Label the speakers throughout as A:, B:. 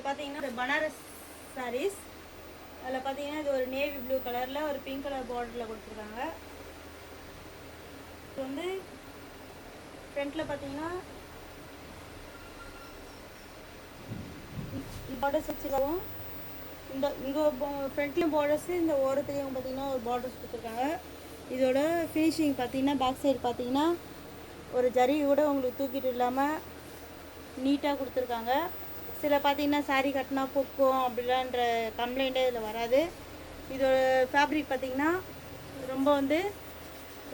A: பார்த்தீங்கன்னா பனாரஸ் சாரீஸ். அதில் பார்த்தீங்கன்னா இது ஒரு நேவி ப்ளூ கலரில் ஒரு பிங்க் கலர் பார்டரில் கொடுத்துருக்காங்க. இது வந்து ஃப்ரண்ட்டில் பார்த்தீங்கன்னா பார்டர்ஸ் வச்சுருக்கோம். இங்கே ஃப்ரண்ட்லேயும் பார்டர்ஸு, இந்த ஓரத்துலேயும் பார்த்தீங்கன்னா ஒரு பார்டர்ஸ் கொடுத்துருக்காங்க. இதோட ஃபினிஷிங் பார்த்தீங்கன்னா பேக் சைடு பார்த்தீங்கன்னா ஒரு ஜரி கூட உங்களுக்கு தூக்கிட்டு இல்லாமல் நீட்டாக கொடுத்துருக்காங்க. சில பார்த்தீங்கன்னா சாரீ கட்டினா கொக்கும் அப்படிலான்ற கம்ப்ளைண்ட்டே இதில் வராது. இதோட ஃபேப்ரிக் பார்த்தீங்கன்னா ரொம்ப வந்து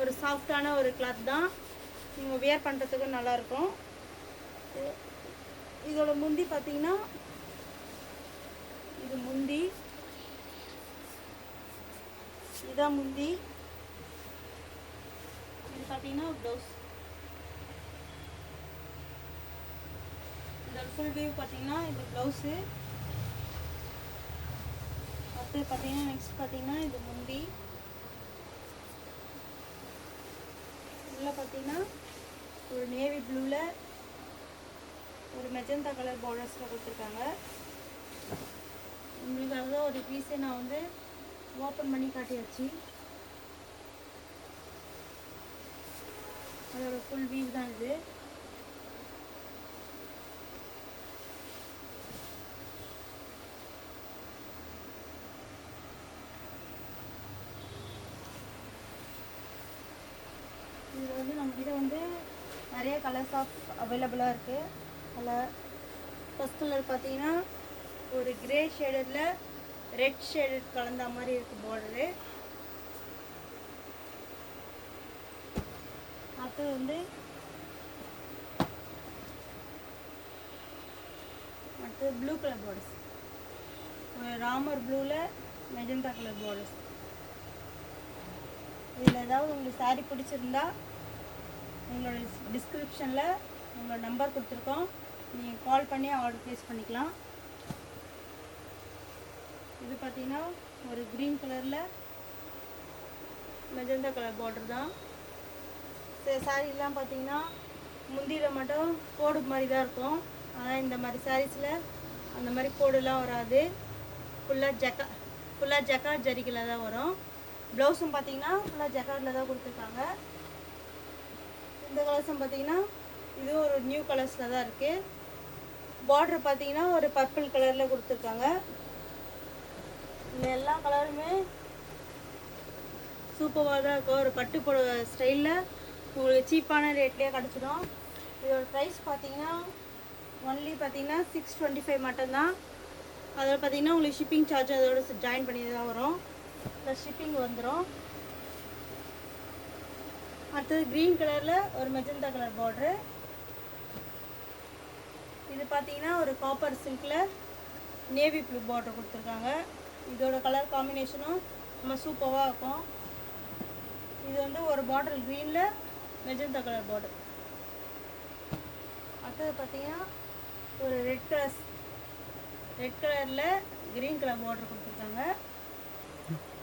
A: ஒரு சாஃப்டான ஒரு கிளாத் தான். நீங்கள் வியர் பண்ணுறதுக்கும் நல்லாயிருக்கும். இதோட முந்தி பார்த்தீங்கன்னா இது முந்தி, இதான் முந்தி. இது பார்த்தீங்கன்னா ப்ளவுஸ். இதோட ஃபுல் வியூ பார்த்தீங்கன்னா இது ப்ளவுஸு. அடுத்து பார்த்தீங்கன்னா நெக்ஸ்ட் பார்த்தீங்கன்னா இது முந்தி. இதில் பார்த்தீங்கன்னா ஒரு நேவி ப்ளூவில் ஒரு மெஜந்தா கலர் பார்டர்ஸில் கொடுத்துருக்காங்க. உங்களுக்காக தான் ஒரு பீஸை நான் வந்து ஓப்பன் பண்ணி காட்டியாச்சு. அதோட ஃபுல் வியூ தான் இது. இதில் வந்து நம்மக்கிட்ட வந்து நிறைய கலர்ஸ் ஆஃப் அவைலபிளாக இருக்குது. கலர் ஃபஸ்ட் கலர் பார்த்தீங்கன்னா ஒரு கிரே ஷேடடில் ரெட் ஷேடட் கலந்த மாதிரி இருக்குது பார்டரு. அடுத்தது வந்து ப்ளூ கலர் பார்டர்ஸ், ஒரு ராமர் ப்ளூவில் மெஜந்தா கலர் பார்டர்ஸ். இதில் ஏதாவது உங்களுக்கு சாரீ பிடிச்சிருந்தா உங்களோட டிஸ்கிரிப்ஷனில் உங்களோட நம்பர் கொடுத்துருக்கோம், நீங்கள் கால் பண்ணி ஆர்டர் ப்ளேஸ் பண்ணிக்கலாம். இது பார்த்தீங்கன்னா ஒரு க்ரீன் கலரில் மெஜந்தா கலர் பார்டர் தான். சாரீலாம் பார்த்தீங்கன்னா முந்தியில் மட்டும் கோடு மாதிரி தான் இருக்கும். ஆனால் இந்த மாதிரி சாரீஸில் அந்த மாதிரி கோடுலாம் வராது. ஃபுல்லாக ஜக்கார்ட் ஜரிக்கில் தான் வரும். ப்ளவுஸும் பார்த்தீங்கன்னா ஃபுல்லாக ஜக்கார்டில் தான் கொடுத்துருக்காங்க. இந்த கலர்ஸும் பார்த்தீங்கன்னா இது ஒரு நியூ கலர்ஸில் தான் இருக்குது. பார்டர் பார்த்தீங்கன்னா ஒரு பர்பிள் கலரில் கொடுத்துருக்காங்க. இந்த எல்லா கலருமே சூப்பராக தான் இருக்கும். ஒரு பட்டு புடவை ஸ்டைலில் உங்களுக்கு சீப்பான ரேட்லேயே கிடச்சிடும். இதோட ப்ரைஸ் பார்த்தீங்கன்னா ஒன்லி பார்த்தீங்கன்னா 625 மட்டும்தான். அதோட பார்த்தீங்கன்னா உங்களுக்கு ஷிப்பிங் சார்ஜ் அதோட ஜாயின் பண்ணி தான் வரும், ப்ளஸ் ஷிப்பிங் வந்துடும். அடுத்தது க்ரீன் கலரில் ஒரு மெஜந்தா கலர் பார்ட்ரு. இது பார்த்தீங்கன்னா ஒரு காப்பர் சில்கில் நேவி ப்ளூ பார்டர் கொடுத்துருக்காங்க. இதோட கலர் காம்பினேஷனும் ரொம்ப சூப்பராக இருக்கும். இது வந்து ஒரு பார்டர் க்ரீனில் மெஜந்தா கலர் பார்டர். அடுத்தது பார்த்தீங்கன்னா ஒரு ரெட் கலரில் க்ரீன் கலர் பார்டர் கொடுத்துருக்காங்க.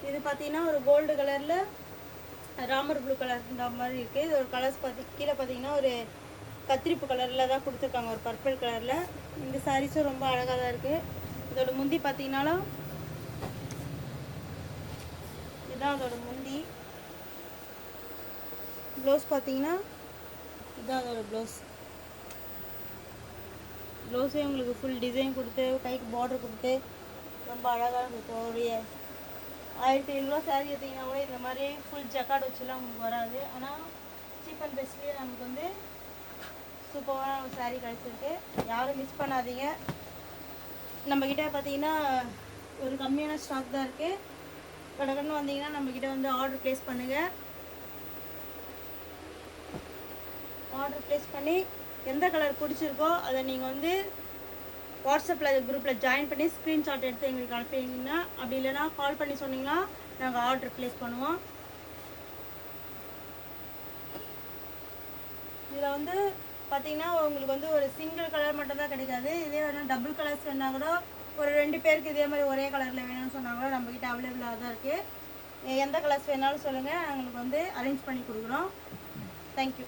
A: இது பார்த்தீங்கன்னா ஒரு கோல்டு கலரில் ராமர் ப்ளூ கலர் இந்த மாதிரி இருக்குது. இது ஒரு கலர்ஸ் கீழே பார்த்தீங்கன்னா ஒரு கத்திரிப்பு கலரில் தான் கொடுத்துருக்காங்க, ஒரு பர்பிள் கலரில். இந்த சாரீஸும் ரொம்ப அழகாக தான் இருக்குது. இதோட முந்தி பார்த்தீங்கன்னாலும் இதுதான் அதோட முந்தி. ப்ளவுஸ் பார்த்தீங்கன்னா இதுதான் அதோட ப்ளவுஸே உங்களுக்கு ஃபுல் டிசைன் கொடுத்து கைக்கு பார்டர் கொடுத்து ரொம்ப அழகாக இருக்கும். ஒரு 1700 சாரீ எடுத்திங்கன்னா கூட இந்த மாதிரி ஃபுல் ஜக்கார்டு வச்சுலாம் உங்களுக்கு வராது. ஆனால் சீப் அண்ட் பெஸ்ட்லேயே நமக்கு வந்து சூப்பரான ஒரு சாரீ கிடச்சிருக்கு. யாரும் மிஸ் பண்ணாதீங்க. நம்மக்கிட்ட பார்த்தீங்கன்னா ஒரு கம்மியான ஸ்டாக் தான் இருக்குது. கடகடன்னு வந்தீங்கன்னா நம்மக்கிட்ட வந்து ஆர்டர் ப்ளேஸ் பண்ணுங்கள். ஆர்டர் ப்ளேஸ் பண்ணி எந்த கலர் பிடிச்சிருக்கோ அதை நீங்கள் வந்து வாட்ஸ்அப்பில் குரூப்பில் ஜாயின் பண்ணி ஸ்க்ரீன்ஷாட் எடுத்து எங்களுக்கு அனுப்பிங்கன்னா, அப்படி இல்லைனா கால் பண்ணி சொன்னீங்கன்னா நாங்கள் ஆர்டர் ப்ளேஸ் பண்ணுவோம். இதில் வந்து பார்த்தீங்கன்னா உங்களுக்கு வந்து ஒரு சிங்கிள் கலர் மட்டும் தான் கிடைக்காது. இதே வேணால் டபுள் கலர்ஸ் வேணா கூட ஒரு 2 பேருக்கு இதே மாதிரி ஒரே கலரில் வேணும்னு சொன்னாங்களோ நம்மக்கிட்ட அவைலபிளாக தான் இருக்குது. எந்த கலர்ஸ் வேணாலும் சொல்லுங்கள், எங்களுக்கு வந்து அரேஞ்ச் பண்ணி கொடுக்குறோம். தேங்க்யூ.